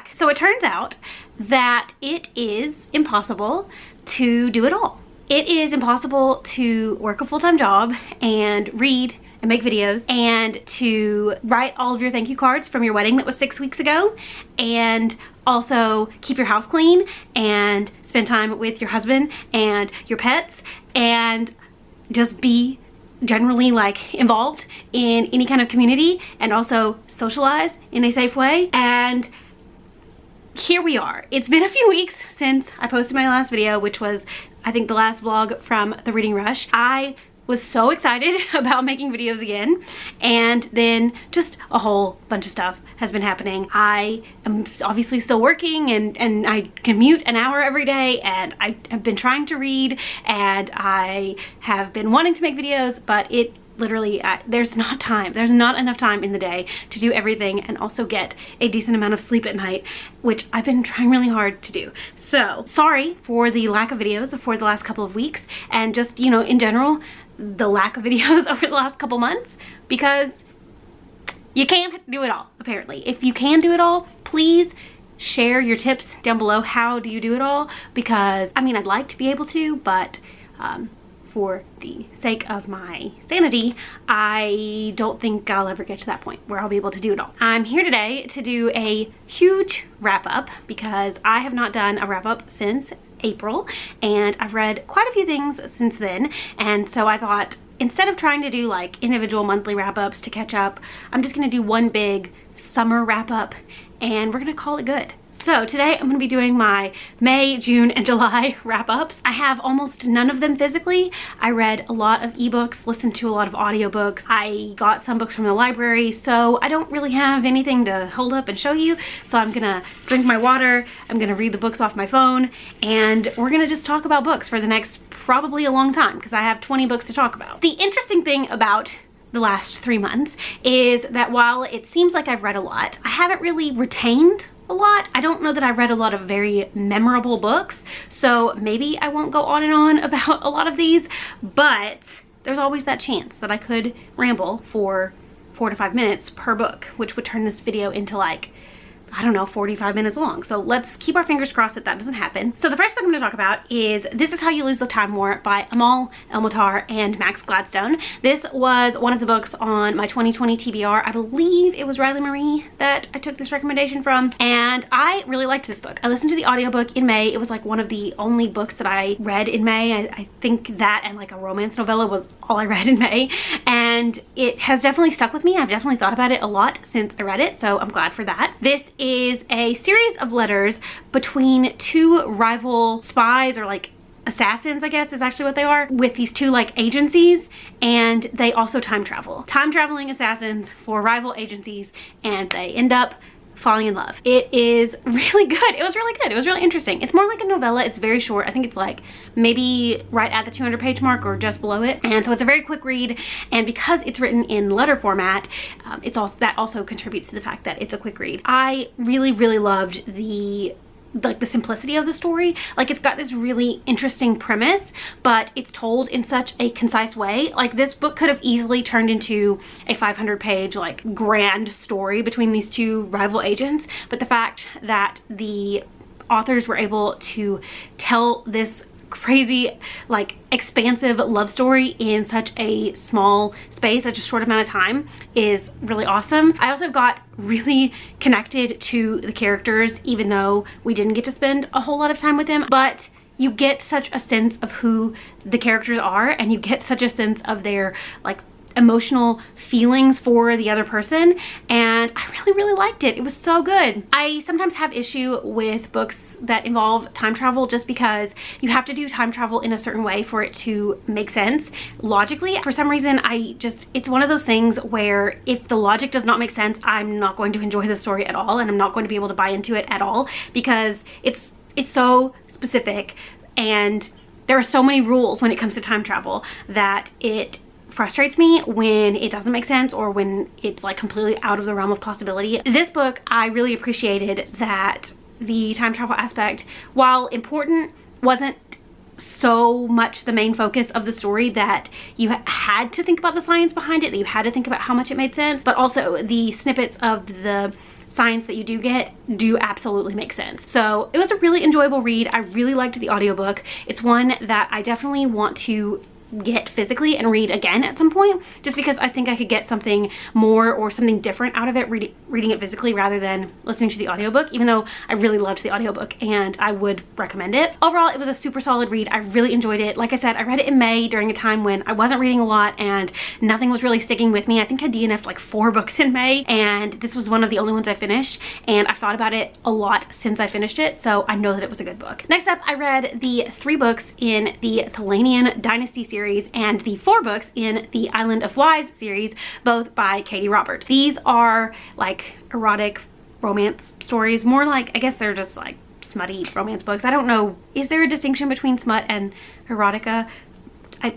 back. So it turns out that it is impossible to do it all. It is impossible to work a full-time job and read and make videos and to write all of your thank you cards from your wedding that was 6 weeks ago, and also keep your house clean and spend time with your husband and your pets and just be generally like involved in any kind of community and also socialize in a safe way. And here we are. It's been a few weeks since I posted my last video, which was I think the last vlog from the reading rush. I was so excited about making videos again, and then just a whole bunch of stuff has been happening. I am obviously still working and I commute an hour every day, and I have been trying to read, and I have been wanting to make videos, but it literally there's not enough time in the day to do everything and also get a decent amount of sleep at night, which I've been trying really hard to do. So sorry for the lack of videos for the last couple of weeks, and just, you know, in general, the lack of videos over the last couple months, because you can't do it all, apparently. If you can do it all, please share your tips down below. How do you do it all? Because I mean, I'd like to be able to, but for the sake of my sanity, I don't think I'll ever get to that point where I'll be able to do it all. I'm here today to do a huge wrap up because I have not done a wrap up since April, and I've read quite a few things since then, and so I thought, instead of trying to do like individual monthly wrap-ups to catch up, I'm just gonna do one big summer wrap-up and we're gonna call it good. So today I'm gonna be doing my May, June, and July wrap-ups. I have almost none of them physically. I read a lot of ebooks, listened to a lot of audiobooks. I got some books from the library, so I don't really have anything to hold up and show you. So I'm gonna drink my water, I'm gonna read the books off my phone, and we're gonna just talk about books for the next probably a long time, because I have 20 books to talk about. The interesting thing about the last 3 months is that while it seems like I've read a lot, I haven't really retained a lot. I don't know that I read a lot of very memorable books, so maybe I won't go on and on about a lot of these, but there's always that chance that I could ramble for 4 to 5 minutes per book, which would turn this video into like, I don't know, 45 minutes long. So let's keep our fingers crossed that that doesn't happen. So the first book I'm going to talk about is This Is How You Lose the Time War by Amal El-Matar and Max Gladstone. This was one of the books on my 2020 TBR. I believe it was Riley Marie that I took this recommendation from, and I really liked this book. I listened to the audiobook in May. It was like one of the only books that I read in May. I think that and like a romance novella was all I read in May, and it has definitely stuck with me. I've definitely thought about it a lot since I read it, so I'm glad for that. This is a series of letters between two rival spies, or like assassins, I guess is actually what they are, with these two like agencies, and they also time travel. Time traveling assassins for rival agencies, and they end up falling in love. It is really good. It was really good. It was really interesting. It's more like a novella. It's very short. I think it's like maybe right at the 200-page mark or just below it. And so it's a very quick read. And because it's written in letter format, that also contributes to the fact that it's a quick read. I really, really loved the simplicity of the story. Like, it's got this really interesting premise, but it's told in such a concise way. Like, this book could have easily turned into a 500-page like grand story between these two rival agents, but the fact that the authors were able to tell this crazy, like, expansive love story in such a small space, such a short amount of time, is really awesome. I also got really connected to the characters, even though we didn't get to spend a whole lot of time with them, but you get such a sense of who the characters are, and you get such a sense of their like emotional feelings for the other person, and I really, really liked it. It was so good. I sometimes have issue with books that involve time travel just because you have to do time travel in a certain way for it to make sense logically. For some reason, it's one of those things where if the logic does not make sense, I'm not going to enjoy the story at all, and I'm not going to be able to buy into it at all, because it's so specific and there are so many rules when it comes to time travel that it frustrates me when it doesn't make sense or when it's like completely out of the realm of possibility. This book, I really appreciated that the time travel aspect, while important, wasn't so much the main focus of the story that you had to think about the science behind it, that you had to think about how much it made sense, but also the snippets of the science that you do get do absolutely make sense. So it was a really enjoyable read. I really liked the audiobook. It's one that I definitely want to get physically and read again at some point, just because I think I could get something more or something different out of it reading it physically rather than listening to the audiobook, even though I really loved the audiobook and I would recommend it. Overall, it was a super solid read. I really enjoyed it. Like I said, I read it in May during a time when I wasn't reading a lot and nothing was really sticking with me. I think I DNF'd like 4 books in May, and this was one of the only ones I finished, and I've thought about it a lot since I finished it, so I know that it was a good book. Next up, I read the 3 books in the Thalanian Dynasty series and the 4 books in the Island of Wise series, both by Katie Robert. These are like erotic romance stories, more like, I guess they're just like smutty romance books. I don't know, is there a distinction between smut and erotica? I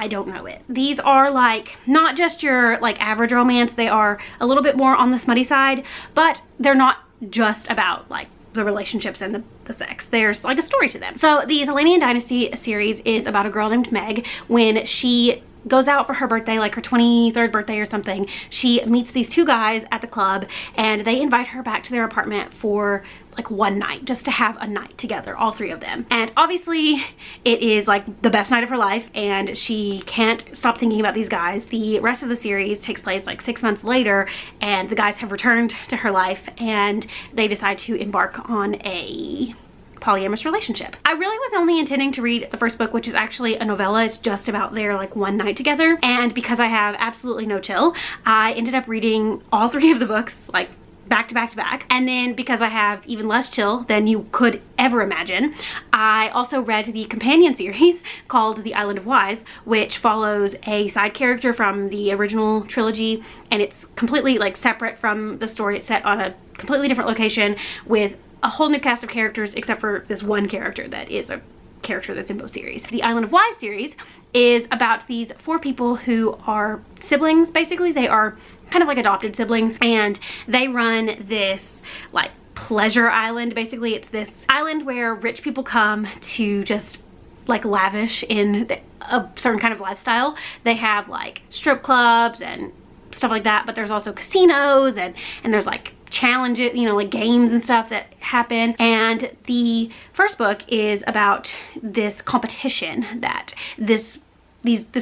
don't know it. These are like not just your like average romance, they are a little bit more on the smutty side, but they're not just about like the relationships and the sex. There's like a story to them. So the Thalanian Dynasty series is about a girl named Meg. When she goes out for her birthday, like her 23rd birthday or something, she meets these 2 guys at the club, and they invite her back to their apartment for like one night, just to have a night together, all 3 of them. And obviously it is like the best night of her life, and she can't stop thinking about these guys. The rest of the series takes place like 6 months later, and the guys have returned to her life, and they decide to embark on a polyamorous relationship. I really was only intending to read the first book, which is actually a novella. It's just about their like one night together, and because I have absolutely no chill, I ended up reading all 3 of the books like back to back to back. And then because I have even less chill than you could ever imagine, I also read the companion series called The Island of Wise, which follows a side character from the original trilogy, and it's completely like separate from the story. It's set on a completely different location with a whole new cast of characters, except for this one character that is a character that's in both series. The Island of Wise series is about these 4 people who are siblings. Basically, they are kind of like adopted siblings, and they run this like pleasure island. Basically, it's this island where rich people come to just like lavish in a certain kind of lifestyle. They have like strip clubs and stuff like that, but there's also casinos and there's like challenges, you know, like games and stuff that happen. And the first book is about this competition that this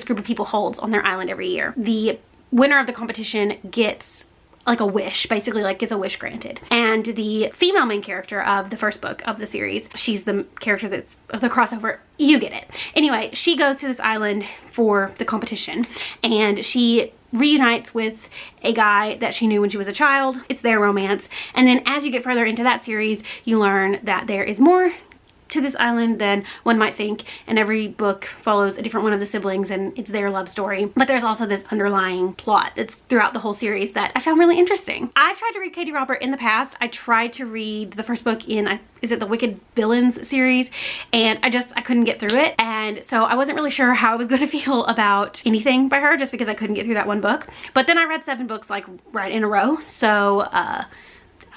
group of people holds on their island every year. The winner of the competition gets like a wish, basically like gets a wish granted. And the female main character of the first book of the series, she's the character that's of the crossover, you get it. Anyway, she goes to this island for the competition, and she reunites with a guy that she knew when she was a child. It's their romance. And then as you get further into that series, you learn that there is more to this island than one might think, and every book follows a different one of the siblings and it's their love story. But there's also this underlying plot that's throughout the whole series that I found really interesting. I've tried to read Katie Robert in the past. I tried to read the first book in, is it the Wicked Villains series, and I couldn't get through it, and so I wasn't really sure how I was going to feel about anything by her just because I couldn't get through that one book. But then I read 7 books like right in a row, so I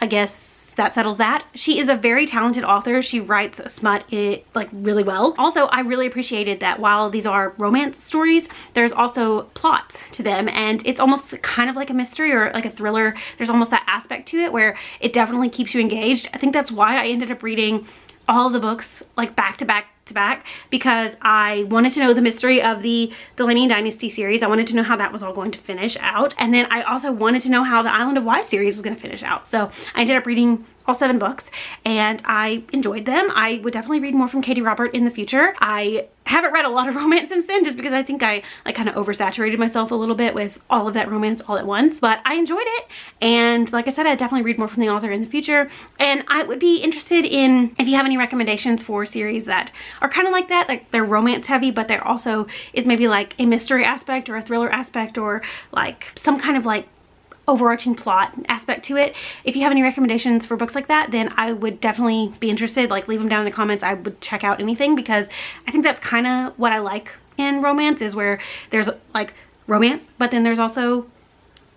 guess that settles that. She is a very talented author. She writes smut like really well. Also, I really appreciated that while these are romance stories, there's also plots to them, and it's almost kind of like a mystery or like a thriller. There's almost that aspect to it where it definitely keeps you engaged. I think that's why I ended up reading all of the books like back to back to back, because I wanted to know the mystery of the Thalanian Dynasty series. I wanted to know how that was all going to finish out, and then I also wanted to know how the Island of Wise series was going to finish out. So I ended up reading all 7 books, and I enjoyed them. I would definitely read more from Katie Robert in the future. I haven't read a lot of romance since then, just because I think I like kind of oversaturated myself a little bit with all of that romance all at once, but I enjoyed it. And like I said, I'd definitely read more from the author in the future. And I would be interested in if you have any recommendations for series that are kind of like that, like they're romance heavy, but there also is maybe like a mystery aspect or a thriller aspect or like some kind of like overarching plot aspect to it. If you have any recommendations for books like that, then I would definitely be interested. Like, leave them down in the comments. I would check out anything, because I think that's kind of what I like in romance, is where there's like romance, but then there's also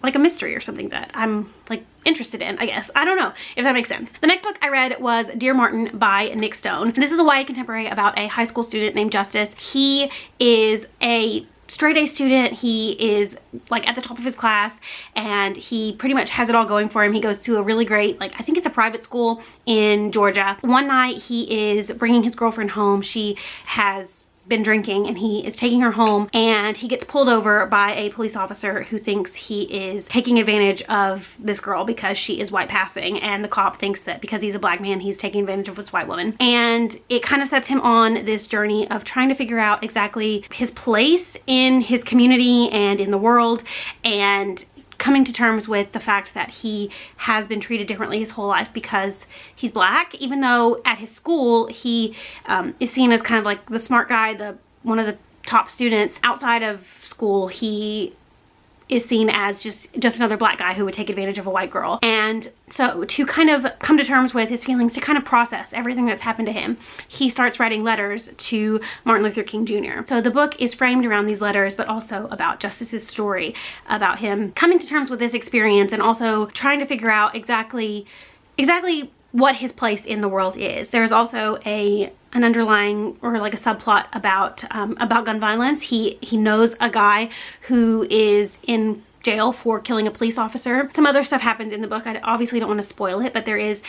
like a mystery or something that I'm like interested in, I guess. I don't know if that makes sense. The next book I read was Dear Martin by Nick Stone. This is a YA contemporary about a high school student named Justice. He is a straight A student. He is like at the top of his class, and he pretty much has it all going for him. He goes to a really great, like, I think it's a private school in Georgia. One night he is bringing his girlfriend home. She has been drinking, and he is taking her home, and he gets pulled over by a police officer who thinks he is taking advantage of this girl because she is white passing, and the cop thinks that because he's a black man, he's taking advantage of this white woman. And it kind of sets him on this journey of trying to figure out exactly his place in his community and in the world, and coming to terms with the fact that he has been treated differently his whole life because he's black, even though at his school he is seen as kind of like the smart guy, one of the top students. Outside of school, he is seen as just another black guy who would take advantage of a white girl. And so to kind of come to terms with his feelings, to kind of process everything that's happened to him, he starts writing letters to Martin Luther King Jr. So the book is framed around these letters, but also about Justice's story, about him coming to terms with this experience and also trying to figure out exactly what his place in the world is. There's also an underlying, or like a subplot about gun violence. He knows a guy who is in jail for killing a police officer. Some other stuff happens in the book. I obviously don't want to spoil it, but there is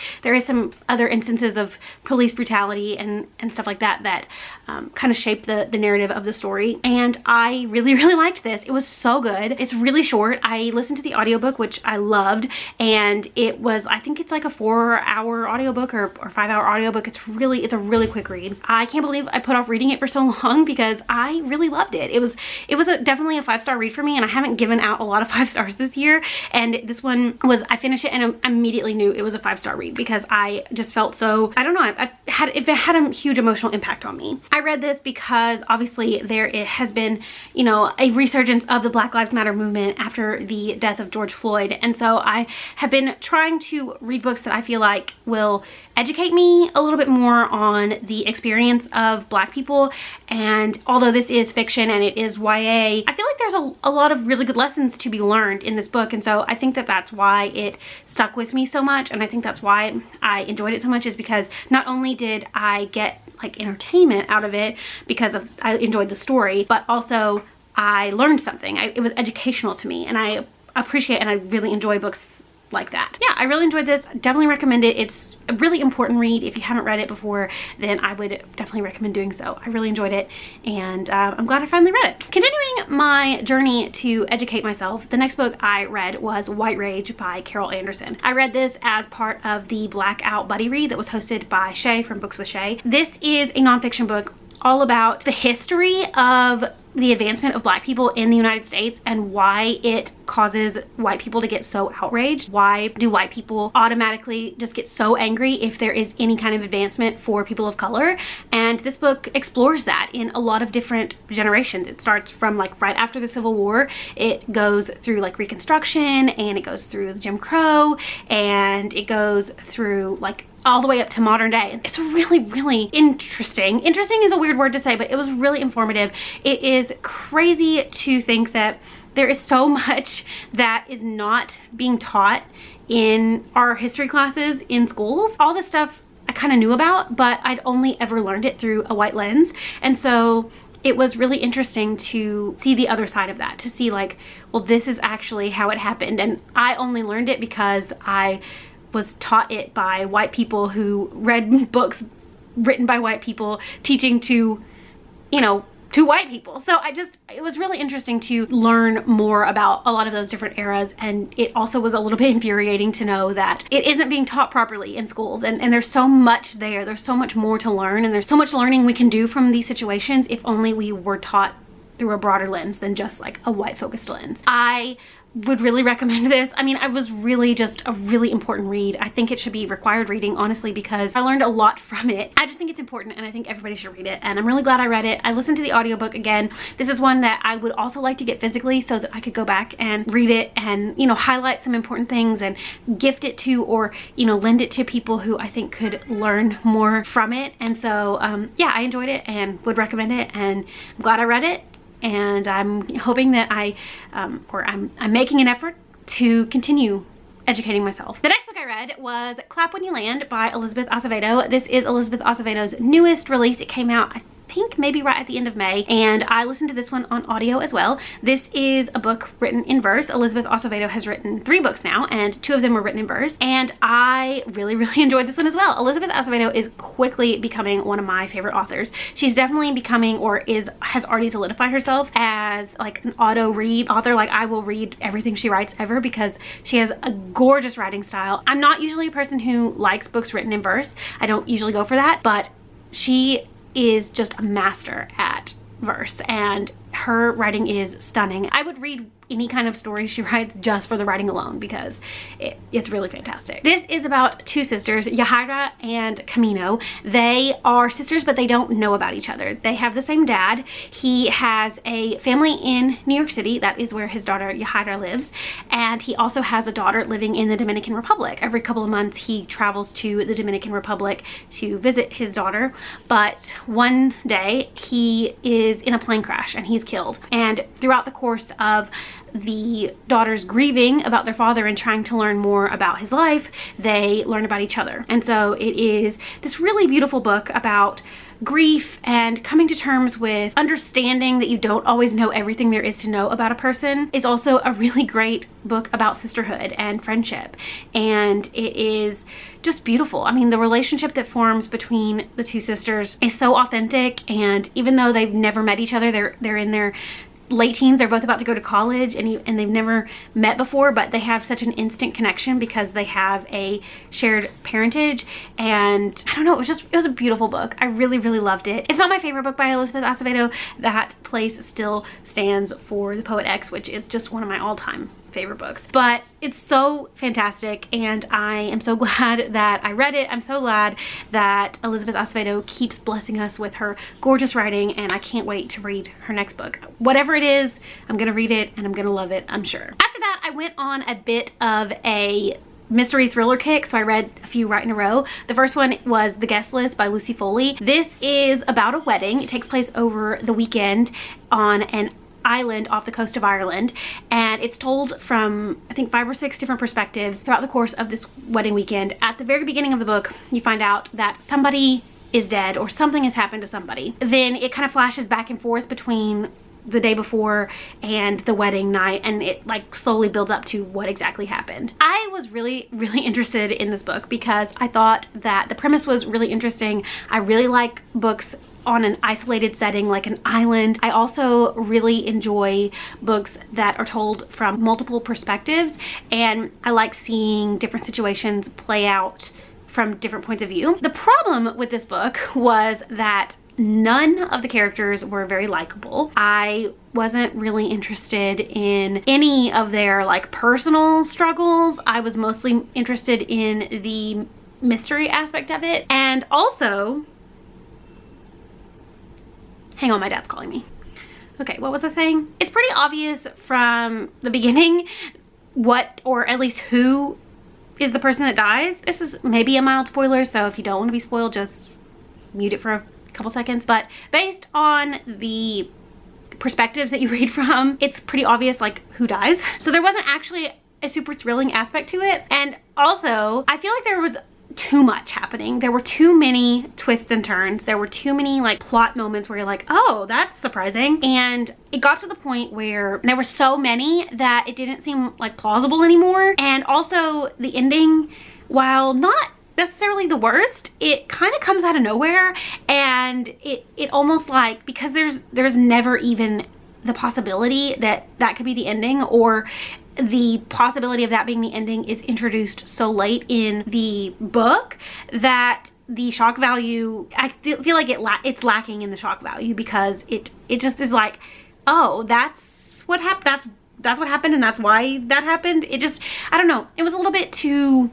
some other instances of police brutality and stuff like that that kind of shape the narrative of the story. And I really liked this. It was so good. It's really short. I listened to the audiobook, which I loved, and it was, I think it's like a 4-hour audiobook or 5-hour audiobook. It's a really quick read. I can't believe I put off reading it for so long because I really loved it. It was definitely a 5-star read for me, and I haven't given out a lot of 5 stars this year, and this one was, I finished it and I immediately knew it was a 5-star read because I just felt so, I don't know, it had a huge emotional impact on me. I read this because obviously it has been, you know, a resurgence of the Black Lives Matter movement after the death of George Floyd, and so I have been trying to read books that I feel like will educate me a little bit more on the experience of black people. And although this is fiction and it is YA, I feel like there's a lot of really good lessons to be learned in this book, and so I think that that's why it stuck with me so much, and I think that's why I enjoyed it so much, is because not only did I get like entertainment out of it because I enjoyed the story, but also I learned something. It was educational to me, and I appreciate and I really enjoy books like that. Yeah, I really enjoyed this. Definitely recommend it. It's a really important read. If you haven't read it before, then I would definitely recommend doing so. I really enjoyed it, and I'm glad I finally read it. Continuing my journey to educate myself, the next book I read was White Rage by Carol Anderson. I read this as part of the Blackout Buddy Read that was hosted by Shay from Books with Shay. This is a nonfiction book all about the history of the advancement of black people in the United States and why it causes white people to get so outraged. Why do white people automatically just get so angry if there is any kind of advancement for people of color? And this book explores that in a lot of different generations. It starts from like right after the Civil War. It goes through like Reconstruction, and it goes through Jim Crow, and it goes through like all the way up to modern day. It's really interesting. Interesting is a weird word to say, but it was really informative. It is crazy to think that there is so much that is not being taught in our history classes in schools. All this stuff I kind of knew about, but I'd only ever learned it through a white lens. And so it was really interesting to see the other side of that, to see like, well, this is actually how it happened. And I only learned it because I was taught it by white people who read books written by white people teaching to, you know, to white people. So it was really interesting to learn more about a lot of those different eras, and it also was a little bit infuriating to know that it isn't being taught properly in schools, and there's so much there. There's so much more to learn, and there's so much learning we can do from these situations if only we were taught through a broader lens than just like a white focused lens. I would really recommend this. I mean, it was really just a really important read. I think it should be required reading, honestly, because I learned a lot from it. I just think it's important, and I think everybody should read it, and I'm really glad I read it. I listened to the audiobook again. This is one that I would also like to get physically so that I could go back and read it and, you know, highlight some important things and gift it to, or, you know, lend it to people who I think could learn more from it. And so yeah, I enjoyed it and would recommend it, and I'm glad I read it. And I'm hoping that I'm making an effort to continue educating myself. The next book I read was Clap When You Land by Elizabeth Acevedo. This is Elizabeth Acevedo's newest release. It came out, I think maybe right at the end of May, and I listened to this one on audio as well. This is a book written in verse. Elizabeth Acevedo has written 3 books now, and 2 of them were written in verse, and I really enjoyed this one as well. Elizabeth Acevedo is quickly becoming one of my favorite authors. She's definitely becoming, or has already solidified herself as like an auto read author. Like, I will read everything she writes ever because she has a gorgeous writing style. I'm not usually a person who likes books written in verse. I don't usually go for that, but she is just a master at verse, and her writing is stunning. I would read any kind of story she writes just for the writing alone because it's really fantastic. This is about 2 sisters, Yahaira and Camino. They are sisters, but they don't know about each other. They have the same dad. He has a family in New York City. That is where his daughter Yahaira lives. And he also has a daughter living in the Dominican Republic. Every couple of months he travels to the Dominican Republic to visit his daughter. But one day he is in a plane crash and he's killed. And throughout the course of the daughters grieving about their father and trying to learn more about his life, they learn about each other. And so it is this really beautiful book about grief and coming to terms with understanding that you don't always know everything there is to know about a person. It's also a really great book about sisterhood and friendship, and it is just beautiful. I mean, the relationship that forms between the 2 sisters is so authentic, and even though they've never met each other, they're in their late teens, they're both about to go to college, and they've never met before, but they have such an instant connection because they have a shared parentage. And I don't know, it was a beautiful book. I really loved it. It's not my favorite book by Elizabeth Acevedo. That place still stands for The Poet X, which is just one of my all-time favorite books, but it's so fantastic, and I am so glad that I read it. I'm so glad that Elizabeth Acevedo keeps blessing us with her gorgeous writing, and I can't wait to read her next book. Whatever it is, I'm gonna read it and I'm gonna love it, I'm sure. After that, I went on a bit of a mystery thriller kick, so I read a few right in a row. The first one was The Guest List by Lucy Foley. This is about a wedding. It takes place over the weekend on an island off the coast of Ireland, and it's told from I think 5 or 6 different perspectives throughout the course of this wedding weekend. At the very beginning of the book, you find out that somebody is dead or something has happened to somebody. Then it kind of flashes back and forth between the day before and the wedding night, and it like slowly builds up to what exactly happened. I was really interested in this book because I thought that the premise was really interesting. I really like books on an isolated setting like an island. I also really enjoy books that are told from multiple perspectives, and I like seeing different situations play out from different points of view. The problem with this book was that none of the characters were very likable. I wasn't really interested in any of their like personal struggles. I was mostly interested in the mystery aspect of it, and also hang on, my dad's calling me. Okay, what was I saying? It's pretty obvious from the beginning what, or at least who, is the person that dies. This is maybe a mild spoiler, so if you don't want to be spoiled, just mute it for a couple seconds. But based on the perspectives that you read from, it's pretty obvious like who dies. So there wasn't actually a super thrilling aspect to it. And also, I feel like there was too much happening. There were too many twists and turns. There were too many like plot moments where you're like, oh, that's surprising. And it got to the point where there were so many that it didn't seem like plausible anymore. And also the ending, while not necessarily the worst, it kind of comes out of nowhere, and it almost like, because there's never even the possibility that that could be the ending, or the possibility of that being the ending is introduced so late in the book that the shock value, I feel like it's lacking in the shock value, because it just is like, oh, that's what happened, that's what happened, and that's why that happened. It just, I don't know, it was a little bit too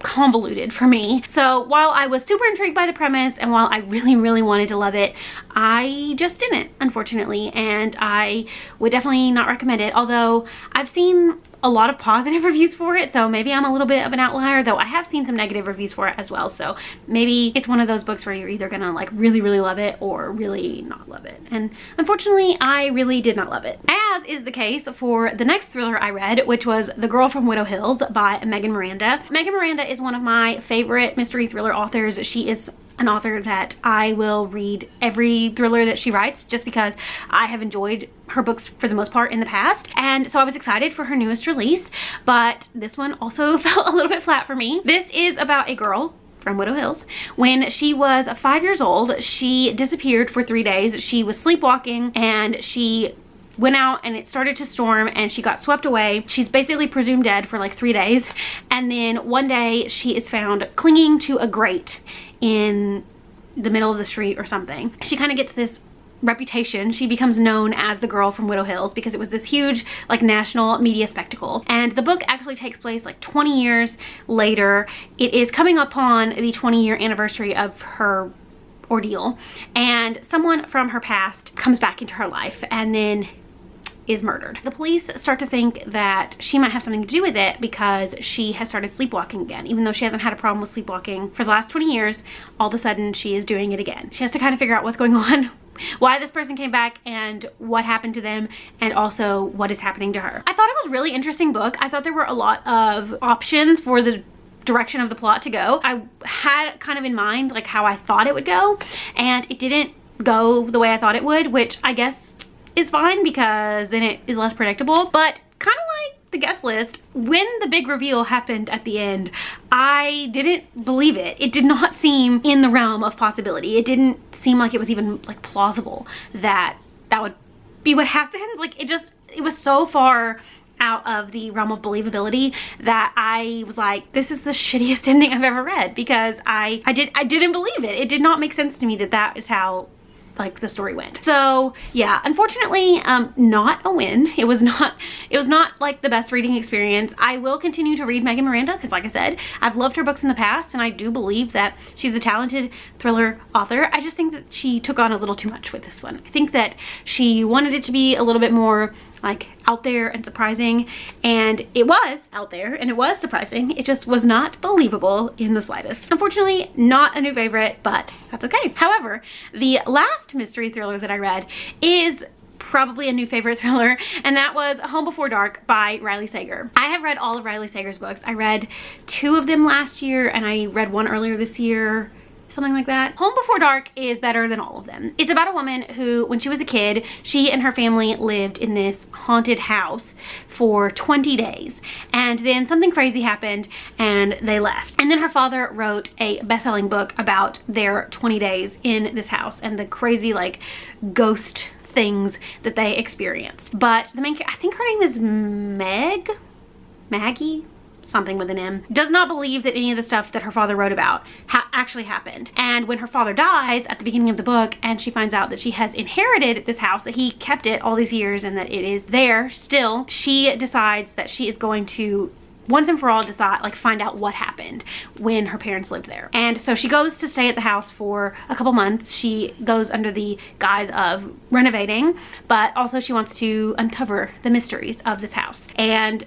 convoluted for me. So while I was super intrigued by the premise, and while I really wanted to love it, I just didn't, unfortunately, and I would definitely not recommend it. Although I've seen a lot of positive reviews for it, so maybe I'm a little bit of an outlier, though I have seen some negative reviews for it as well. So maybe it's one of those books where you're either gonna like really love it or really not love it. And unfortunately, I really did not love it. As is the case for the next thriller I read, which was The Girl from Widow Hills by Megan Miranda. Megan Miranda is one of my favorite mystery thriller authors. She is an author that I will read every thriller that she writes, just because I have enjoyed her books for the most part in the past. And so I was excited for her newest release, but this one also felt a little bit flat for me. This is about a girl from Widow Hills. When she was 5 years old, she disappeared for 3 days. She was sleepwalking and she went out and it started to storm and she got swept away. She's basically presumed dead for like 3 days. And then one day she is found clinging to a grate in the middle of the street or something. She kind of gets this reputation. She becomes known as the girl from Widow Hills because it was this huge like national media spectacle. And the book actually takes place like 20 years later. It is coming upon the 20-year anniversary of her ordeal, and someone from her past comes back into her life and then is murdered. The police start to think that she might have something to do with it because she has started sleepwalking again. Even though she hasn't had a problem with sleepwalking for the last 20 years, all of a sudden she is doing it again. She has to kind of figure out what's going on, why this person came back and what happened to them, and also what is happening to her. I thought it was a really interesting book. I thought there were a lot of options for the direction of the plot to go. I had kind of in mind like how I thought it would go, and it didn't go the way I thought it would, which I guess is fine because then it is less predictable. But kind of like the guest list, when the big reveal happened at the end, I didn't believe it. It did not seem in the realm of possibility. It didn't seem like it was even like plausible that that would be what happens. Like it was so far out of the realm of believability that I was like, this is the shittiest ending I've ever read, because I didn't believe it. It did not make sense to me that that is how like the story went. So yeah, unfortunately, not a win. It was not like the best reading experience. I will continue to read Megan Miranda because, like I said, I've loved her books in the past and I do believe that she's a talented thriller author. I just think that she took on a little too much with this one. I think that she wanted it to be a little bit more like out there and surprising, and it was out there and it was surprising. It just was not believable in the slightest. Unfortunately, not a new favorite, but that's okay. However, the last mystery thriller that I read is probably a new favorite thriller, and that was Home Before Dark by Riley Sager. I have read all of Riley Sager's books. I read 2 of them last year and I read 1 earlier this year, something like that. Home Before Dark is better than all of them. It's about a woman who, when she was a kid, she and her family lived in this haunted house for 20 days. And then something crazy happened and they left. And then her father wrote a best-selling book about their 20 days in this house and the crazy like ghost things that they experienced. But the main, I think her name is Maggie? Something with an M, does not believe that any of the stuff that her father wrote about actually happened. And when her father dies at the beginning of the book and she finds out that she has inherited this house, that he kept it all these years and that it is there still, she decides that she is going to once and for all find out what happened when her parents lived there. And so she goes to stay at the house for a couple months. She goes under the guise of renovating, but also she wants to uncover the mysteries of this house. And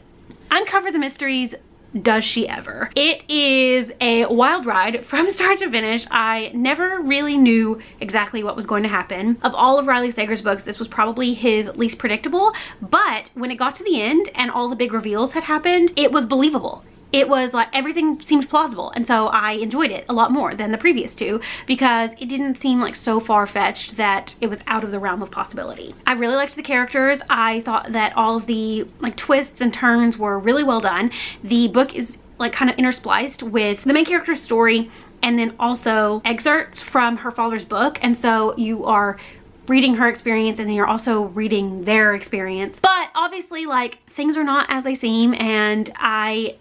uncover the mysteries does she ever. It is a wild ride from start to finish. I never really knew exactly what was going to happen. Of all of Riley Sager's books, this was probably his least predictable, but when it got to the end and all the big reveals had happened, it was believable. It was like everything seemed plausible, and so I enjoyed it a lot more than the previous 2 because it didn't seem like so far-fetched that it was out of the realm of possibility. I really liked the characters. I thought that all of the like twists and turns were really well done. The book is like kind of interspliced with the main character's story and then also excerpts from her father's book, and so you are reading her experience and then you're also reading their experience. But obviously like things are not as they seem, and I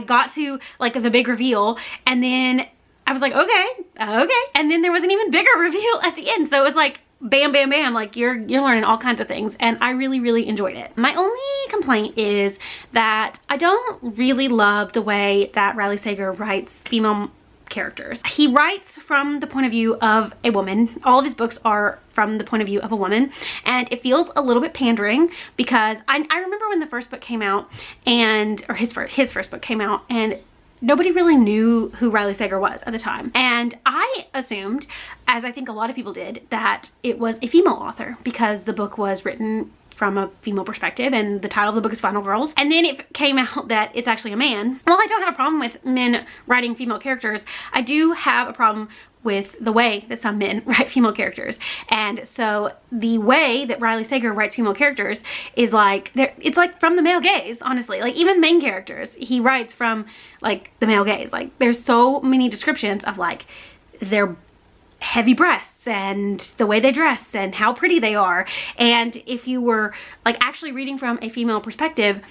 got to like the big reveal and then I was like, okay. And then there was an even bigger reveal at the end. So it was like bam, bam, bam, like you're learning all kinds of things, and I really, really enjoyed it. My only complaint is that I don't really love the way that Riley Sager writes female characters. He writes from the point of view of a woman. All of his books are from the point of view of a woman, and it feels a little bit pandering because I remember when the first book came out or his first book came out, and nobody really knew who Riley Sager was at the time. And I assumed, as I think a lot of people did, that it was a female author because the book was written from a female perspective, and the title of the book is Final Girls. And then it came out that it's actually a man. Well, I don't have a problem with men writing female characters. I do have a problem with the way that some men write female characters. And so the way that Riley Sager writes female characters is like, it's like from the male gaze, honestly. Like even main characters, he writes from like the male gaze. Like there's so many descriptions of like their heavy breasts and the way they dress and how pretty they are. And if you were like actually reading from a female perspective,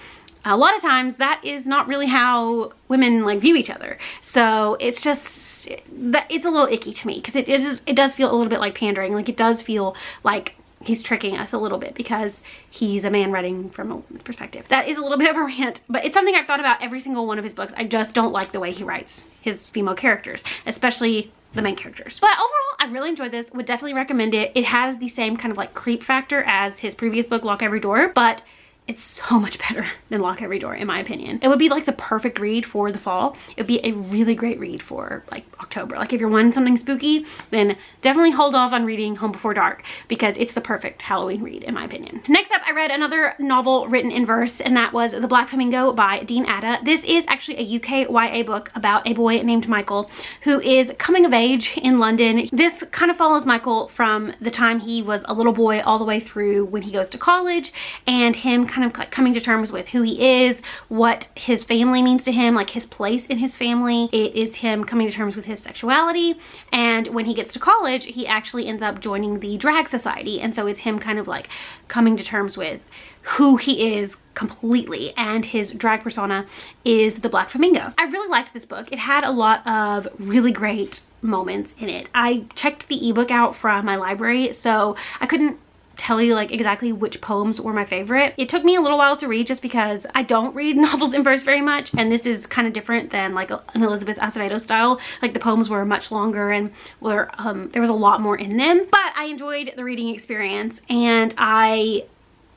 a lot of times that is not really how women like view each other. So it's just that it's a little icky to me, because it does feel a little bit like pandering. Like it does feel like he's tricking us a little bit because he's a man writing from a woman's perspective. That is a little bit of a rant, but it's something I've thought about every single one of his books. I just don't like the way he writes his female characters, especially the main characters. But overall, I really enjoyed this. Would definitely recommend it. It has the same kind of like creep factor as his previous book, Lock Every Door, but it's so much better than Lock Every Door, in my opinion. It would be like the perfect read for the fall. It would be a really great read for like October. Like if you're wanting something spooky, then definitely hold off on reading Home Before Dark, because it's the perfect Halloween read, in my opinion. Next up, I read another novel written in verse, and that was The Black Flamingo by Dean Atta. This is actually a UK YA book about a boy named Michael who is coming of age in London. This kind of follows Michael from the time he was a little boy all the way through when he goes to college, and him kind of like coming to terms with who he is, what his family means to him, like his place in his family. It is him coming to terms with his sexuality, and when he gets to college, he actually ends up joining the drag society, and so it's him kind of like coming to terms with who he is completely, and his drag persona is the Black Flamingo. I really liked this book. It had a lot of really great moments in it. I checked the ebook out from my library, so I couldn't tell you like exactly which poems were my favorite. It took me a little while to read just because I don't read novels in verse very much, and this is kind of different than like an Elizabeth Acevedo style. Like the poems were much longer and were there was a lot more in them, but I enjoyed the reading experience and I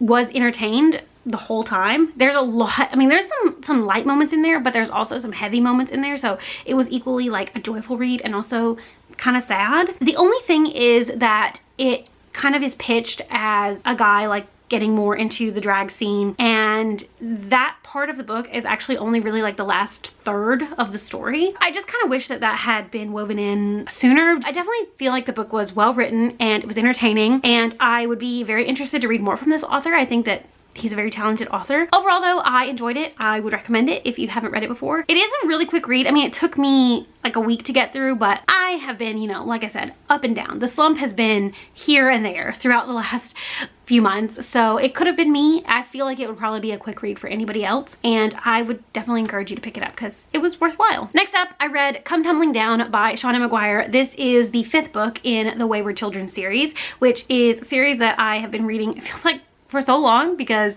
was entertained the whole time. There's a lot, I mean there's some light moments in there, but there's also some heavy moments in there, so it was equally like a joyful read and also kind of sad. The only thing is that it kind of is pitched as a guy like getting more into the drag scene, and that part of the book is actually only really like the last third of the story. I just kind of wish that that had been woven in sooner. I definitely feel like the book was well written and it was entertaining, and I would be very interested to read more from this author. I think that he's a very talented author. Overall though, I enjoyed it. I would recommend it if you haven't read it before. It is a really quick read. I mean, it took me like a week to get through, but I have been, you know, like I said, up and down. The slump has been here and there throughout the last few months, so it could have been me. I feel like it would probably be a quick read for anybody else, and I would definitely encourage you to pick it up because it was worthwhile. Next up, I read Come Tumbling Down by Shauna McGuire. This is the 5th book in the Wayward Children series, which is a series that I have been reading, it feels like, for so long, because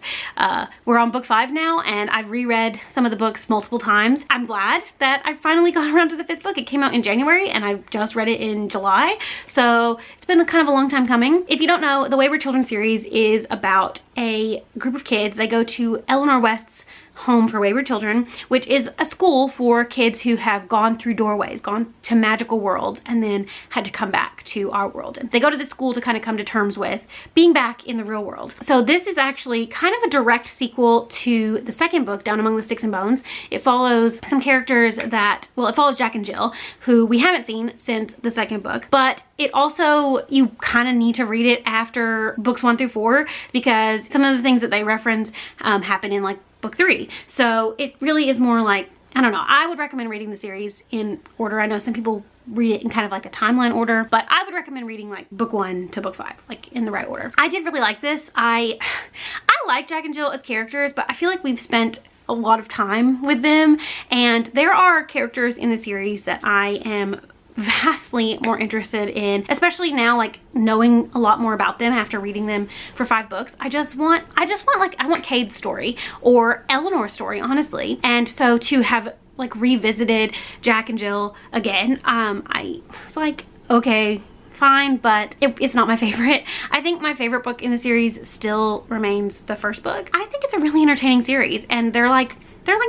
we're on book 5 now and I've reread some of the books multiple times. I'm glad that I finally got around to the 5th book. It came out in January and I just read it in July, so it's been kind of a long time coming. If you don't know, the Wayward Children series is about a group of kids. They go to Eleanor West's Home for Wayward Children, which is a school for kids who have gone through doorways, gone to magical worlds, and then had to come back to our world. And they go to this school to kind of come to terms with being back in the real world. So this is actually kind of a direct sequel to the 2nd book, Down Among the Sticks and Bones. It follows some characters that, well, it follows Jack and Jill, who we haven't seen since the 2nd book, but it also, you kind of need to read it after books 1 through 4 because some of the things that they reference happen in like book 3. So it really is more like, I don't know, I would recommend reading the series in order. I know some people read it in kind of like a timeline order, but I would recommend reading like book 1 to book 5, like in the right order. I did really like this. I like Jack and Jill as characters, but I feel like we've spent a lot of time with them, and there are characters in the series that I am vastly more interested in, especially now, like knowing a lot more about them after reading them for 5 books. I want Cade's story or Eleanor's story, honestly. And so to have like revisited Jack and Jill again, I was like, okay, fine, but it's not my favorite. I think my favorite book in the series still remains the 1st book. I think it's a really entertaining series, and they're like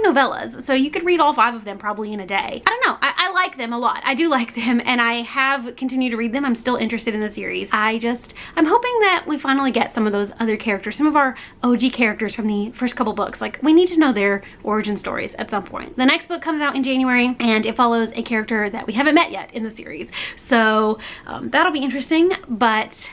novellas, so you could read all 5 of them probably in a day. I don't know, I like them a lot. I do like them, and I have continued to read them. I'm still interested in the series. I'm hoping that we finally get some of those other characters, some of our OG characters from the first couple books. Like, we need to know their origin stories at some point. The next book comes out in January, and it follows a character that we haven't met yet in the series. So that'll be interesting, but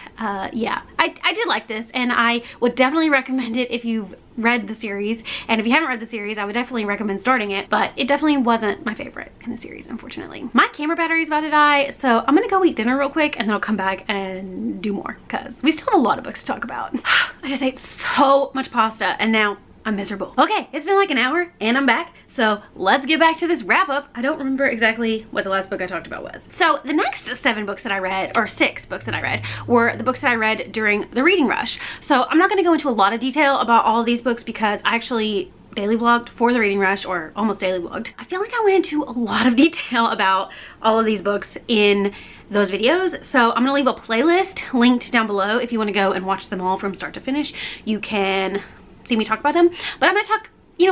yeah, I did like this, and I would definitely recommend it if you've read the series. And if you haven't read the series, I would definitely recommend starting it, but it definitely wasn't my favorite in the series, unfortunately. My camera battery is about to die, so I'm gonna go eat dinner real quick, and then I'll come back and do more, because we still have a lot of books to talk about. I just ate so much pasta, and now I'm miserable. Okay, it's been like an hour, and I'm back. So let's get back to this wrap up. I don't remember exactly what the last book I talked about was. So the next 7 books that I read, or 6 books that I read, were the books that I read during the reading rush. So I'm not gonna go into a lot of detail about all of these books because I actually daily vlogged for the reading rush, or almost daily vlogged. I feel like I went into a lot of detail about all of these books in those videos. So I'm gonna leave a playlist linked down below. If you wanna go and watch them all from start to finish, you can see me talk about them. But I'm gonna talk,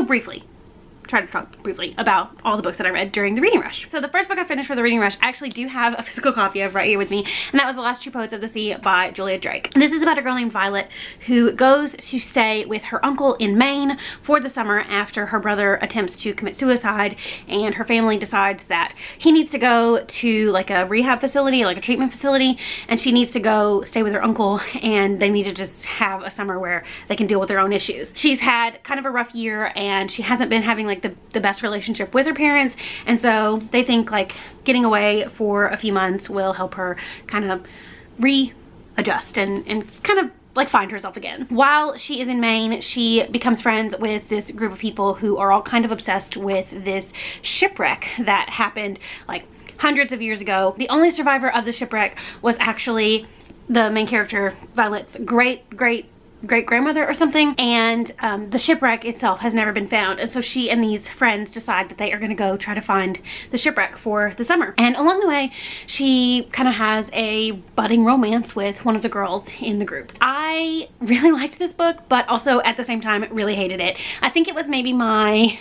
briefly. Try to talk briefly about all the books that I read during the reading rush. So the first book I finished for the reading rush, I actually do have a physical copy of right here with me, and that was The Last True Poets of the Sea by Julia Drake. And this is about a girl named Violet who goes to stay with her uncle in Maine for the summer after her brother attempts to commit suicide, and her family decides that he needs to go to like a rehab facility, like a treatment facility, and she needs to go stay with her uncle, and they need to just have a summer where they can deal with their own issues. She's had kind of a rough year, and she hasn't been having like the best relationship with her parents, and so they think like getting away for a few months will help her kind of readjust and kind of like find herself again. While she is in Maine, she becomes friends with this group of people who are all kind of obsessed with this shipwreck that happened like hundreds of years ago. The only survivor of the shipwreck was actually the main character, Violet's great-grandmother or something, and the shipwreck itself has never been found, and so she and these friends decide that they are going to go try to find the shipwreck for the summer. And along the way, she kind of has a budding romance with one of the girls in the group. I really liked this book, but also at the same time really hated it. I think it was maybe my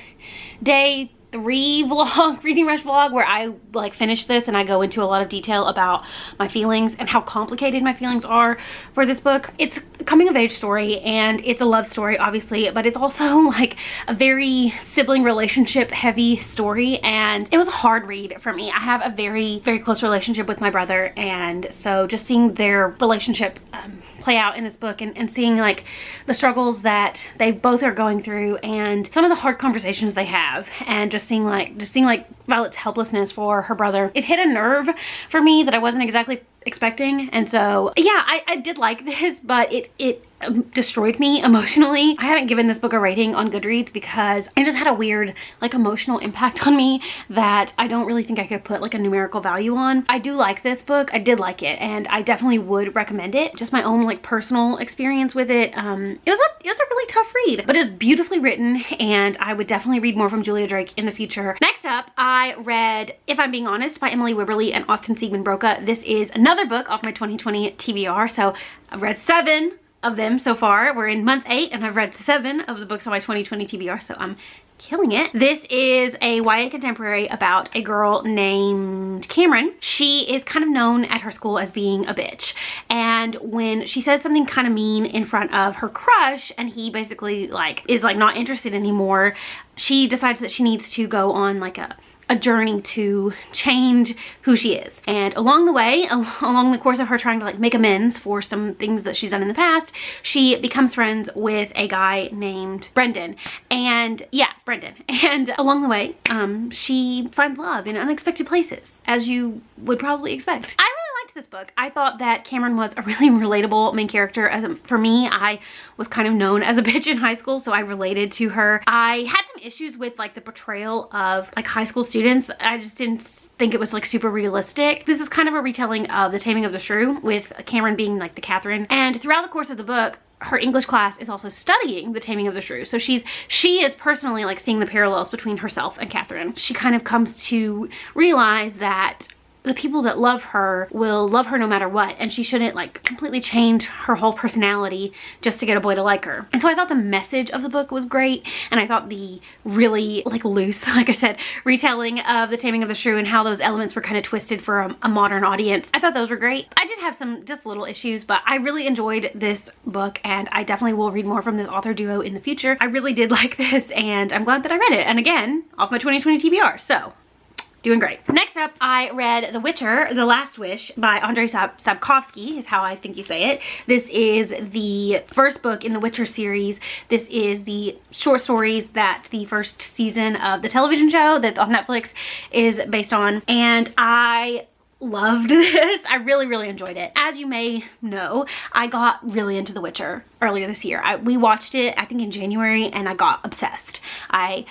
day 3 vlog, reading rush vlog, where I like finish this and I go into a lot of detail about my feelings and how complicated my feelings are for this book. It's a coming of age story, and it's a love story obviously, but it's also like a very sibling relationship heavy story, and it was a hard read for me. I have a very close relationship with my brother, and so just seeing their relationship play out in this book, and seeing like the struggles that they both are going through, and some of the hard conversations they have, and just seeing like Violet's helplessness for her brother. It hit a nerve for me that I wasn't exactly expecting, and so yeah, I did like this, but it destroyed me emotionally. I haven't given this book a rating on Goodreads because it just had a weird like emotional impact on me that I don't really think I could put like a numerical value on. I do like this book. I did like it, and I definitely would recommend it. Just my own like personal experience with it. It was a really tough read, but it's beautifully written, and I would definitely read more from Julia Drake in the future. Next up, I read If I'm Being Honest by Emily Wibberley and Austin Siegman Broca. This is another book off my 2020 TBR, so I've read 7 of them so far. We're in month 8, and I've read 7 of the books on my 2020 TBR, so I'm killing it. This is a YA contemporary about a girl named Cameron. She is kind of known at her school as being a bitch, and when she says something kind of mean in front of her crush, and he basically like is like not interested anymore, she decides that she needs to go on like a journey to change who she is. And along the way, along the course of her trying to like make amends for some things that she's done in the past, she becomes friends with a guy named Brendan. And yeah, Brendan. And along the way, she finds love in unexpected places, as you would probably expect. I really liked this book. I thought that Cameron was a really relatable main character. For me, I was kind of known as a bitch in high school, so I related to her. I had some issues with like the portrayal of like high school students. I just didn't think it was like super realistic. This is kind of a retelling of The Taming of the Shrew, with Cameron being like the Catherine. And throughout the course of the book, her English class is also studying The Taming of the Shrew. So she is personally like seeing the parallels between herself and Catherine. She kind of comes to realize that the people that love her will love her no matter what, and she shouldn't like completely change her whole personality just to get a boy to like her. And so I thought the message of the book was great, and I thought the really like loose, like I said, retelling of The Taming of the Shrew and how those elements were kind of twisted for a modern audience, I thought those were great. I did have some just little issues, but I really enjoyed this book, and I definitely will read more from this author duo in the future. I really did like this, and I'm glad that I read it. And again, off my 2020 TBR, so doing great. Next up, I read The Witcher, The Last Wish by Andrzej Sapkowski, is how I think you say it. This is the first book in the Witcher series. This is the short stories that the first season of the television show that's on Netflix is based on, and I loved this. I really enjoyed it. As you may know, I got really into The Witcher earlier this year. We watched it, I think, in January, and I got obsessed. I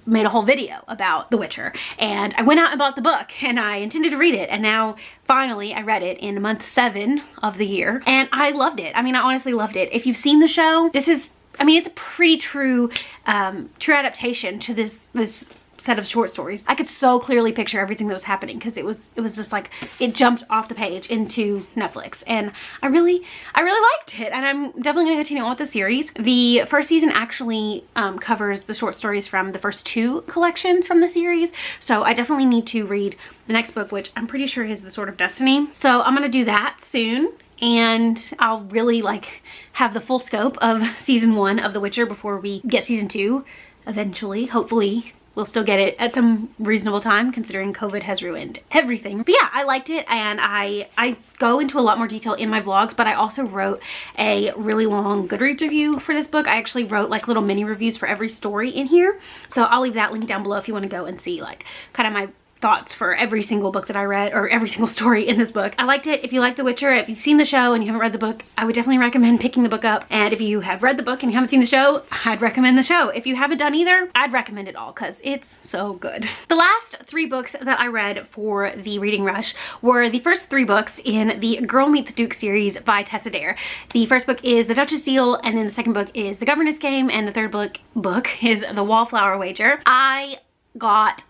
made a whole video about The Witcher, and I went out and bought the book, and I intended to read it, and now finally I read it in month 7 of the year, and I loved it. I mean, I honestly loved it. If you've seen the show, this is, I mean, it's a pretty true adaptation to this set of short stories. I could so clearly picture everything that was happening because it was just like, it jumped off the page into Netflix, and I really liked it, and I'm definitely gonna continue on with the series. The first season actually covers the short stories from the first 2 collections from the series, so I definitely need to read the next book, which I'm pretty sure is The Sword of Destiny. So I'm gonna do that soon, and I'll really like have the full scope of season 1 of The Witcher before we get season 2 eventually. Hopefully we'll still get it at some reasonable time, considering COVID has ruined everything. But yeah, I liked it, and I go into a lot more detail in my vlogs, but I also wrote a really long Goodreads review for this book. I actually wrote like little mini reviews for every story in here, so I'll leave that link down below if you want to go and see like kind of my thoughts for every single book that I read, or every single story in this book. I liked it. If you like The Witcher, if you've seen the show and you haven't read the book, I would definitely recommend picking the book up. And if you have read the book and you haven't seen the show, I'd recommend the show. If you haven't done either, I'd recommend it all because it's so good. The last 3 books that I read for the reading rush were the first 3 books in the Girl Meets Duke series by Tessa Dare. The first book is The Duchess Deal, and then the second book is The Governess Game, and the third book is The Wallflower Wager. I got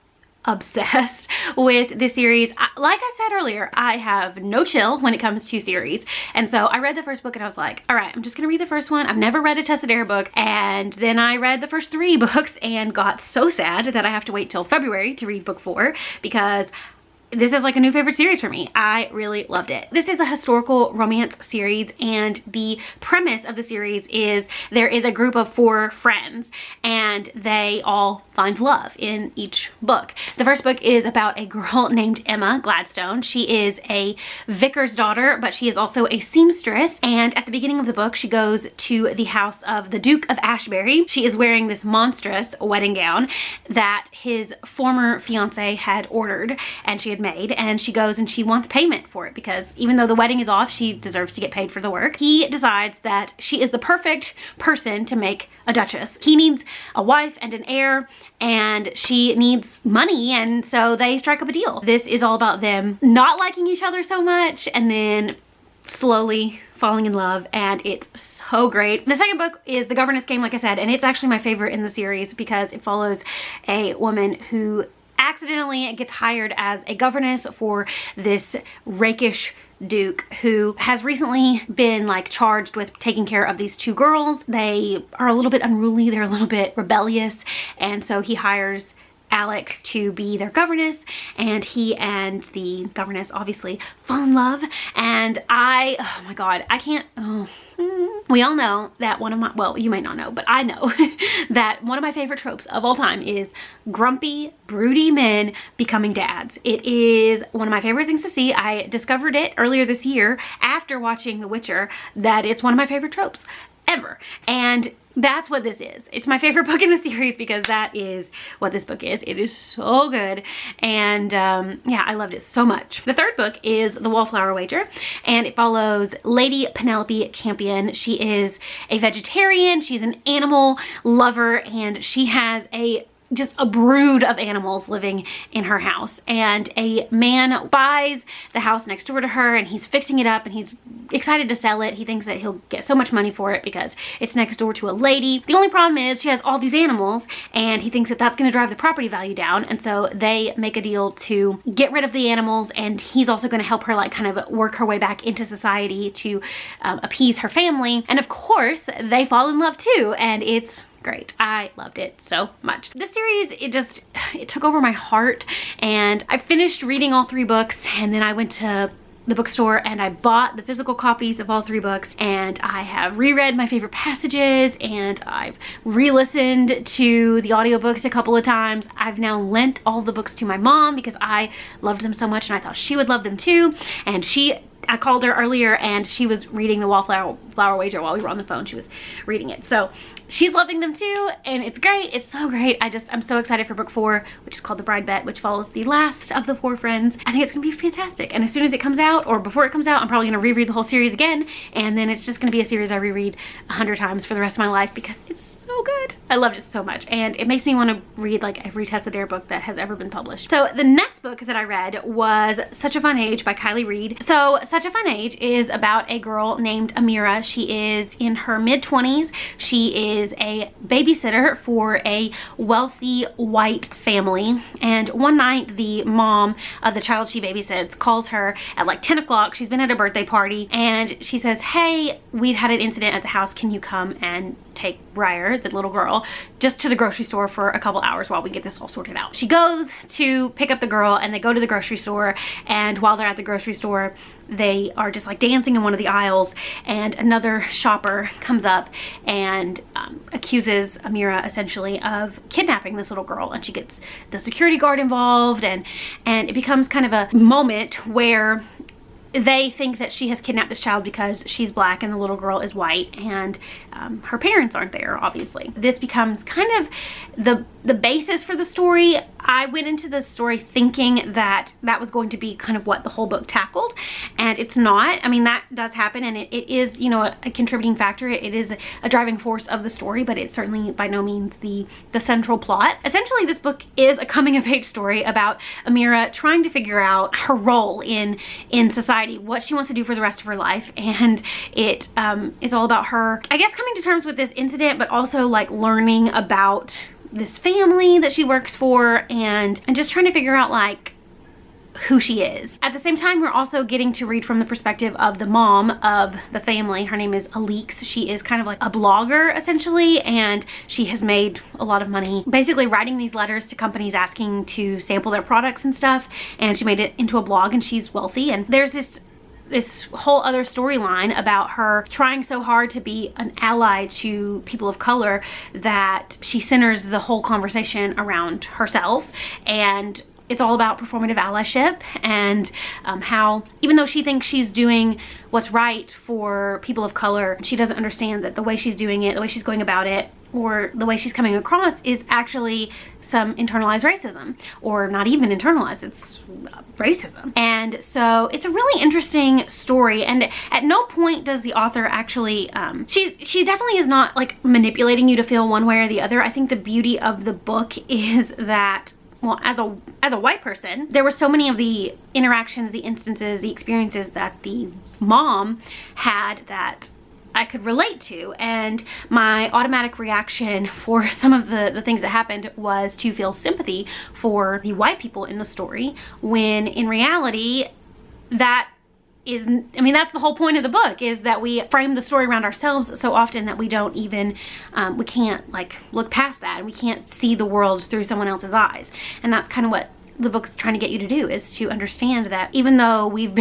obsessed with this series. Like I said earlier, I have no chill when it comes to series, and so I read the first book and I was like, all right, I'm just gonna read the first one. I've never read a Tessa Dare book, and then I read the first 3 books and got so sad that I have to wait till February to read book 4 because this is like a new favorite series for me. I really loved it. This is a historical romance series, and the premise of the series is there is a group of 4 friends, and they all find love in each book. The first book is about a girl named Emma Gladstone. She is a vicar's daughter, but she is also a seamstress, and at the beginning of the book, she goes to the house of the Duke of Ashbury. She is wearing this monstrous wedding gown that his former fiance had ordered, and she had made, and she goes and she wants payment for it because even though the wedding is off, she deserves to get paid for the work. He decides that she is the perfect person to make a duchess. He needs a wife and an heir, and she needs money, and so they strike up a deal. This is all about them not liking each other so much and then slowly falling in love, and it's so great. The second book is The Governess Game, like I said, and it's actually my favorite in the series because it follows a woman who accidentally gets hired as a governess for this rakish duke who has recently been like charged with taking care of these 2 girls. They are a little bit unruly, they're a little bit rebellious, and so he hires Alex to be their governess, and he and the governess obviously fall in love, and oh my god, I can't, we all know that one of my, well, you might not know, but I know that one of my favorite tropes of all time is grumpy, broody men becoming dads. It is one of my favorite things to see. I discovered it earlier this year after watching The Witcher, that it's one of my favorite tropes ever, and that's what this is. It's my favorite book in the series because that is what this book is. It is so good, and yeah, I loved it so much. The third book is The Wallflower Wager, and it follows Lady Penelope Campion. She is a vegetarian, she's an animal lover, and she has a just a brood of animals living in her house. And a man buys the house next door to her, and he's fixing it up, and he's excited to sell it. He thinks that he'll get so much money for it because it's next door to a lady. The only problem is she has all these animals, and he thinks that that's going to drive the property value down. And so they make a deal to get rid of the animals, and he's also going to help her like kind of work her way back into society to appease her family. And of course they fall in love too, and it's great. I loved it so much. This series, it took over my heart, and I finished reading all 3 books, and then I went to the bookstore and I bought the physical copies of all 3 books, and I have reread my favorite passages, and I've re-listened to the audiobooks a couple of times. I've now lent all the books to my mom because I loved them so much and I thought she would love them too. And I called her earlier and she was reading the Wallflower Wager while we were on the phone. She was reading it. So she's loving them too, and it's great. It's so great. I'm so excited for book 4, which is called The Bride Bet, which follows the last of the 4 friends. I think it's gonna be fantastic. And as soon as it comes out, or before it comes out, I'm probably gonna reread the whole series again, and then it's just gonna be a series I reread 100 times for the rest of my life because it's so good. I loved it so much, and it makes me want to read like every Tessa Dare book that has ever been published. So the next book that I read was Such a Fun Age by Kylie Reed. So Such a Fun Age is about a girl named Amira. She is in her mid-20s. She is a babysitter for a wealthy white family, and one night the mom of the child she babysits calls her at like 10 o'clock. She's been at a birthday party, and she says, "Hey, we've had an incident at the house. Can you come and take Briar, the little girl, just to the grocery store for a couple hours while we get this all sorted out?" She goes to pick up the girl, and they go to the grocery store, and while they're at the grocery store, they are just like dancing in one of the aisles, and another shopper comes up and accuses Amira essentially of kidnapping this little girl, and she gets the security guard involved, and it becomes kind of a moment where they think that she has kidnapped this child because she's black and the little girl is white, and her parents aren't there, obviously. This becomes kind of the basis for the story. I went into this story thinking that that was going to be kind of what the whole book tackled, and it's not. I mean, that does happen, and it is, you know, a contributing factor. It is a driving force of the story, but it's certainly by no means the central plot. Essentially, this book is a coming-of-age story about Amira trying to figure out her role in society, what she wants to do for the rest of her life, and it is all about her, I guess, coming to terms with this incident, but also like learning about this family that she works for, and just trying to figure out like who she is. At the same time, we're also getting to read from the perspective of the mom of the family. Her name is Alix. She is kind of like a blogger essentially, and she has made a lot of money basically writing these letters to companies asking to sample their products and stuff, and she made it into a blog, and she's wealthy. And there's this whole other storyline about her trying so hard to be an ally to people of color that she centers the whole conversation around herself, and it's all about performative allyship, and how even though she thinks she's doing what's right for people of color, she doesn't understand that the way she's doing it, the way she's going about it, or the way she's coming across is actually some internalized racism, or not even internalized, it's racism. And so it's a really interesting story, and at no point does the author actually, she definitely is not like manipulating you to feel one way or the other. I think the beauty of the book is that, well, as a white person, there were so many of the interactions, the instances, the experiences that the mom had that I could relate to, and my automatic reaction for some of the things that happened was to feel sympathy for the white people in the story, when in reality that is, I mean, that's the whole point of the book, is that we frame the story around ourselves so often that we don't even, we can't like look past that, and we can't see the world through someone else's eyes. And that's kind of what the book's trying to get you to do, is to understand that even though we've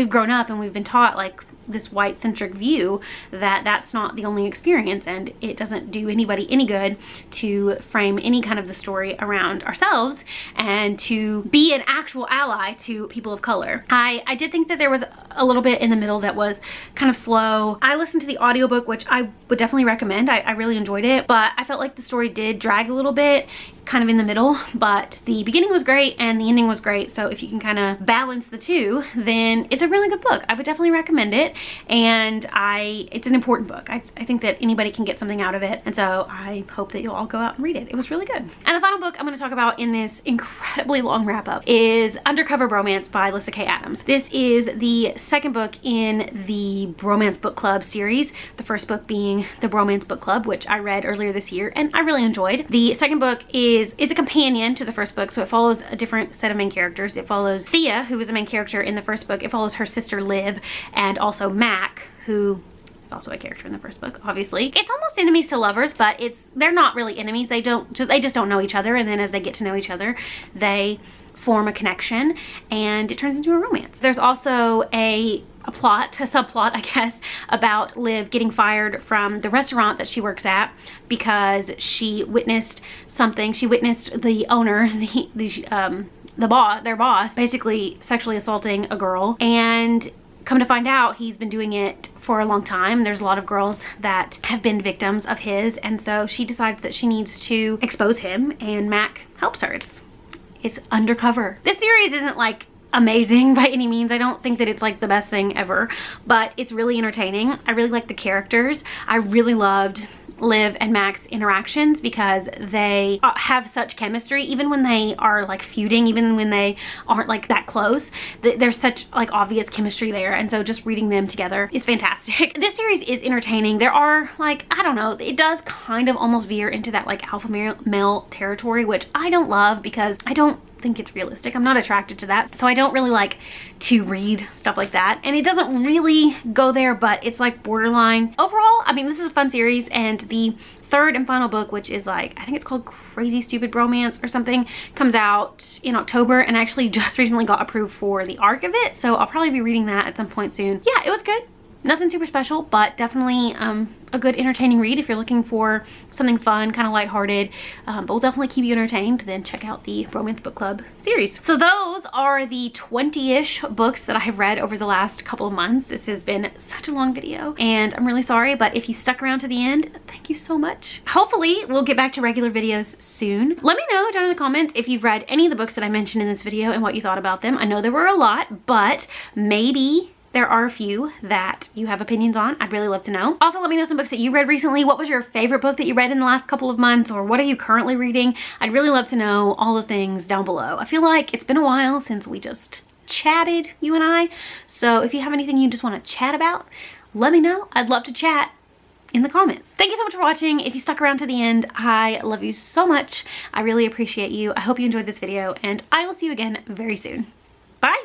grown up and we've been taught like this white-centric view, that that's not the only experience, and it doesn't do anybody any good to frame any kind of the story around ourselves and to be an actual ally to people of color. I did think that there was a little bit in the middle that was kind of slow. I listened to the audiobook, which I would definitely recommend. I really enjoyed it, but I felt like the story did drag a little bit. kind of in the middle, but the beginning was great and the ending was great. So if you can kind of balance the two, then it's a really good book. I would definitely recommend it. And it's an important book. I think that anybody can get something out of it. And so I hope that you'll all go out and read it. It was really good. And the final book I'm going to talk about in this incredibly long wrap up is Undercover Bromance by Lyssa Kay Adams. This is the second book in the Bromance Book Club series. The first book being the Bromance Book Club, which I read earlier this year and I really enjoyed. The second book is a companion to the first book, so it follows a different set of main characters. It follows Thea, who was the main character in the first book. It follows her sister Liv, and also Mac, who is also a character in the first book, obviously. It's almost enemies to lovers, but they're not really enemies. They just don't know each other, and then as they get to know each other, they form a connection and it turns into a romance. There's also a subplot, I guess, about Liv getting fired from the restaurant that she works at because she witnessed something. She witnessed the owner, their boss, basically sexually assaulting a girl, and come to find out he's been doing it for a long time. There's a lot of girls that have been victims of his, and so she decides that she needs to expose him, and Mac helps her. It's Undercover. This series isn't like amazing by any means. I don't think that it's like the best thing ever, but it's really entertaining. I really like the characters. I really loved Liv and Mac's interactions because they have such chemistry, even when they are like feuding, even when they aren't like that close. There's such like obvious chemistry there, and so just reading them together is fantastic. This series is entertaining. There are like, I don't know, it does kind of almost veer into that like alpha male territory, which I don't love because I don't think it's realistic. I'm not attracted to that, so I don't really like to read stuff like that, and it doesn't really go there, but it's like borderline. Overall, I mean, this is a fun series, and the third and final book, which is like, I think it's called Crazy Stupid Bromance or something, comes out in October, and I actually just recently got approved for the arc of it, so I'll probably be reading that at some point soon. Yeah, it was good. Nothing super special, but definitely a good entertaining read if you're looking for something fun, kind of lighthearted, but will definitely keep you entertained. Then check out the Bromance Book Club series. So those are the 20-ish books that I have read over the last couple of months. This has been such a long video, and I'm really sorry, but if you stuck around to the end, thank you so much. Hopefully we'll get back to regular videos soon. Let me know down in the comments if you've read any of the books that I mentioned in this video and what you thought about them. I know there were a lot, but maybe there are a few that you have opinions on. I'd really love to know. Also, let me know some books that you read recently. What was your favorite book that you read in the last couple of months, or what are you currently reading? I'd really love to know all the things down below. I feel like it's been a while since we just chatted, you and I. So if you have anything you just want to chat about, let me know. I'd love to chat in the comments. Thank you so much for watching. If you stuck around to the end, I love you so much. I really appreciate you. I hope you enjoyed this video, and I will see you again very soon. Bye.